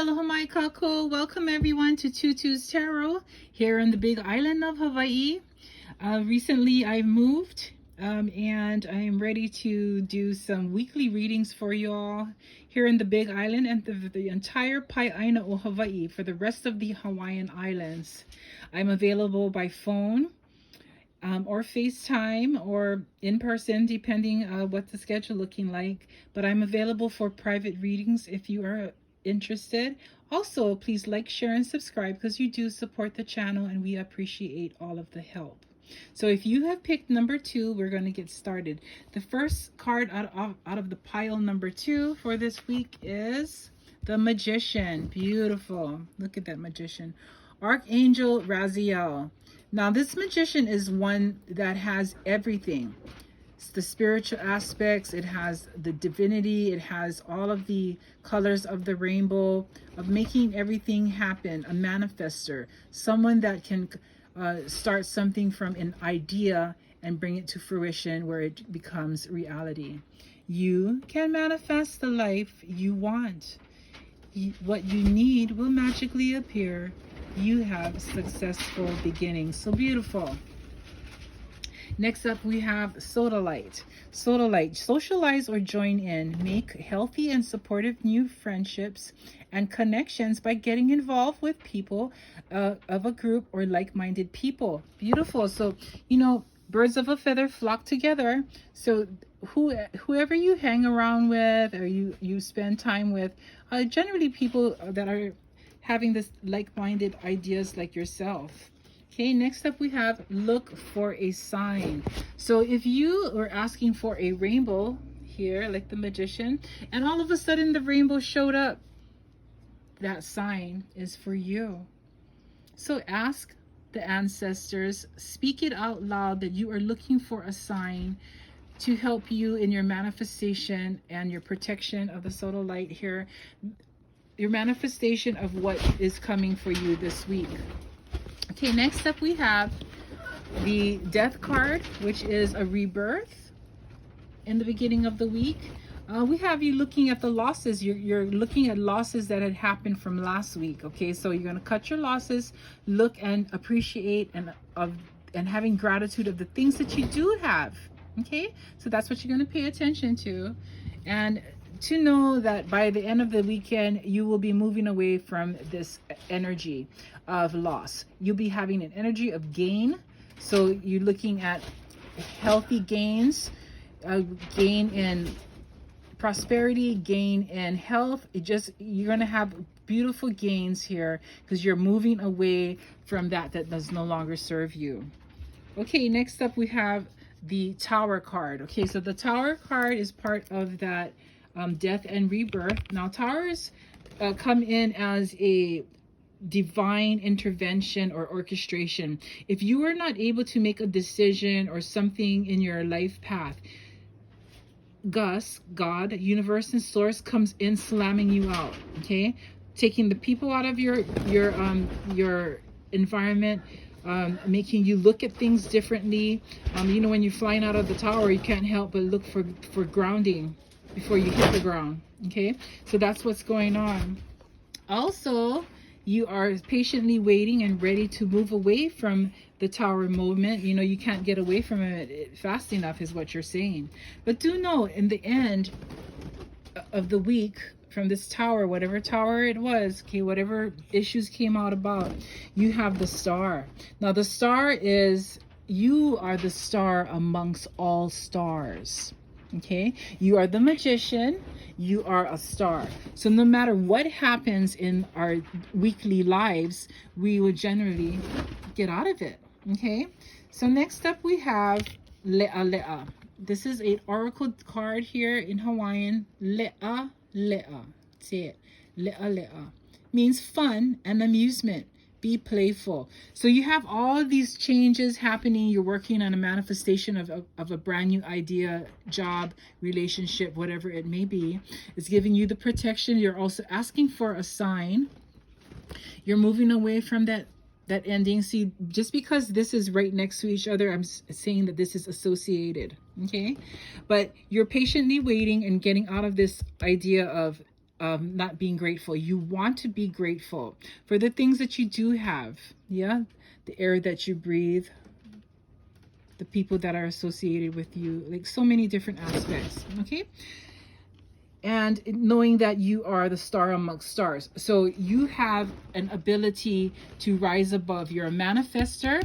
aloha mai kako. Welcome everyone to Tutu's Tarot here on the big island of Hawaii. Recently I moved and I am ready to do some weekly readings for y'all here in the big island and the entire Pai'aina o Hawaii for the rest of the Hawaiian Islands. I'm available by phone or FaceTime or in person, depending what the schedule looking like. But I'm available for private readings if you are interested. Also, please like, share, and subscribe because you do support the channel and we appreciate all of the help. So if you have picked number 2, we're going to get started. The first card out of the pile number 2 for this week is the Magician. Beautiful. Look at that Magician. Archangel Raziel. Now this Magician is one that has everything. It's the spiritual aspects, it has the divinity, it has all of the colors of the rainbow, of making everything happen, a manifester, someone that can start something from an idea and bring it to fruition where it becomes reality. You can manifest the life you want. What you need will magically appear. You have successful beginnings. So beautiful. Next up, we have Sodalite. Sodalite, socialize or join in. Make healthy and supportive new friendships and connections by getting involved with people of a group or like-minded people. Beautiful. So, you know, birds of a feather flock together. So whoever you hang around with or you spend time with, generally people that are having this like-minded ideas like yourself. Okay, next up we have look for a sign. So if you are asking for a rainbow here, like the Magician, and all of a sudden the rainbow showed up, that sign is for you. So ask the ancestors, speak it out loud that you are looking for a sign to help you in your manifestation and your protection of the Sodalite here, your manifestation of what is coming for you this week. Okay, next up we have the Death card, which is a rebirth in the beginning of the week. We have you looking at the losses. You're looking at losses that had happened from last week. Okay, so you're going to cut your losses, look and appreciate and having gratitude of the things that you do have. Okay, so that's what you're going to pay attention to. And to know that by the end of the weekend, you will be moving away from this energy of loss. You'll be having an energy of gain. So you're looking at healthy gains, gain in prosperity, gain in health. You're going to have beautiful gains here because you're moving away from that does no longer serve you. Okay, next up we have the Tower card. Okay, so the Tower card is part of that death and rebirth. Now towers come in as a divine intervention or orchestration. If you are not able to make a decision or something in your life path, God, universe and source comes in slamming you out. Okay, taking the people out of your environment, making you look at things differently. You know, when you're flying out of the tower, you can't help but look for grounding before you hit the ground. Okay, so that's what's going on. Also, you are patiently waiting and ready to move away from the tower movement. You know, you can't get away from it fast enough is what you're saying. But do know, in the end of the week, from this tower, whatever tower it was, okay, whatever issues came out about, you have the star. Now the star is, you are the star amongst all stars. Okay, you are the Magician, you are a star. So no matter what happens in our weekly lives, we will generally get out of it. Okay, so next up we have Le'a. This is an oracle card here in Hawaiian. Le'a. Say it. Le'a. Means fun and amusement. Be playful. So you have all these changes happening. You're working on a manifestation of a brand new idea, job, relationship, whatever it may be. It's giving you the protection. You're also asking for a sign. You're moving away from that ending. See, just because this is right next to each other, I'm saying that this is associated. Okay, but you're patiently waiting and getting out of this idea of not being grateful. You want to be grateful for the things that you do have. Yeah, the air that you breathe, the people that are associated with you, like so many different aspects. Okay, and knowing that you are the star amongst stars, so you have an ability to rise above. You're a manifester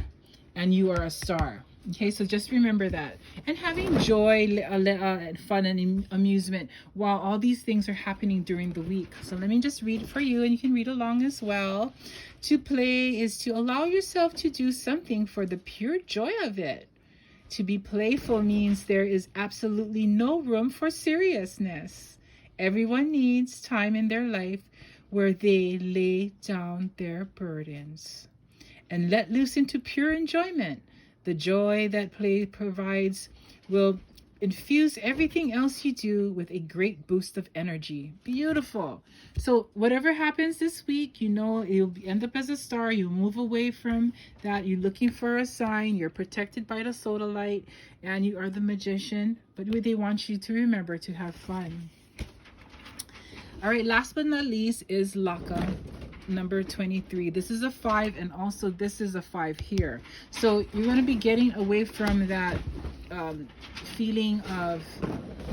and you are a star. Okay, so just remember that. And having joy, and fun and amusement while all these things are happening during the week. So let me just read it for you, and you can read along as well. To play is to allow yourself to do something for the pure joy of it. To be playful means there is absolutely no room for seriousness. Everyone needs time in their life where they lay down their burdens and let loose into pure enjoyment. The joy that play provides will infuse everything else you do with a great boost of energy. Beautiful. So whatever happens this week, you know, you'll end up as a star. You move away from that. You're looking for a sign. You're protected by the Sodalite, and you are the magician. But they want you to remember to have fun. All right, last but not least is Laka, number 23. This is a 5, and also this is a 5 here. So you're going to be getting away from that feeling of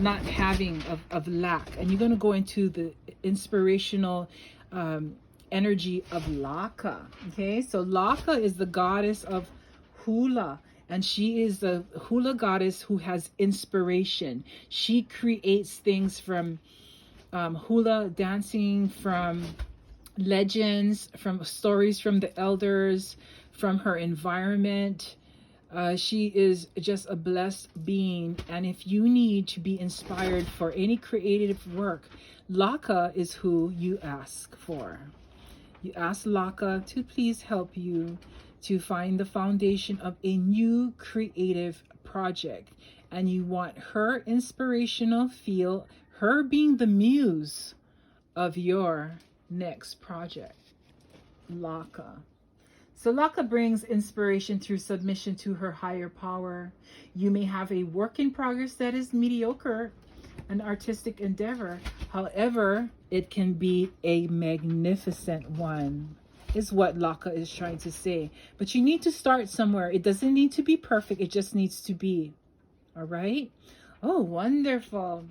not having, of lack, and you're going to go into the inspirational energy of Laka. Okay, so Laka is the goddess of hula, and she is the hula goddess who has inspiration. She creates things from hula dancing, from legends, from stories from the elders, from her environment. She is just a blessed being, and if you need to be inspired for any creative work, Laka is who you ask for. You ask Laka to please help you to find the foundation of a new creative project, and you want her inspirational feel, her being the muse of your next project. Laka. So Laka brings inspiration through submission to her higher power. You may have a work in progress that is mediocre, an artistic endeavor. However, it can be a magnificent one, is what Laka is trying to say. But you need to start somewhere. It doesn't need to be perfect. It just needs to be. All right? Oh, wonderful.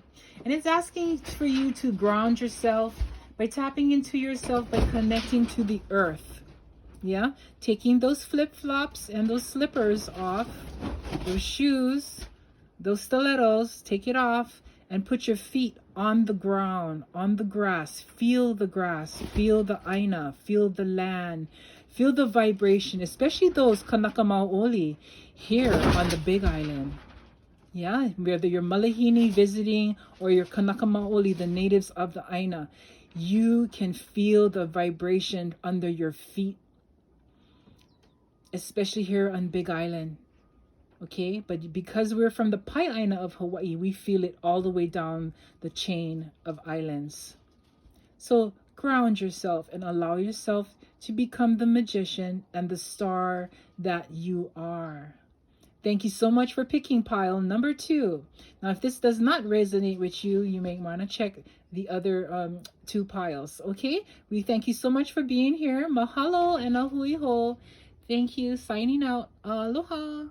And it's asking for you to ground yourself by tapping into yourself, by connecting to the earth. Yeah, taking those flip-flops and those slippers off, those shoes, those stilettos, take it off and put your feet on the ground, on the grass. Feel the grass, feel the aina, feel the land, feel the vibration, especially those Kanakamaoli here on the Big Island. Yeah, whether you're Malahini visiting or you're Kanakamaoli, the natives of the aina, you can feel the vibration under your feet, especially here on Big Island. Okay, but because we're from the Pai'aina of Hawaii, we feel it all the way down the chain of islands. So ground yourself and allow yourself to become the magician and the star that you are. Thank you so much for picking pile number 2. Now, if this does not resonate with you, you may want to check the other 2 piles. Okay, we thank you so much for being here. Mahalo and ahui ho. Thank you. Signing out. Aloha.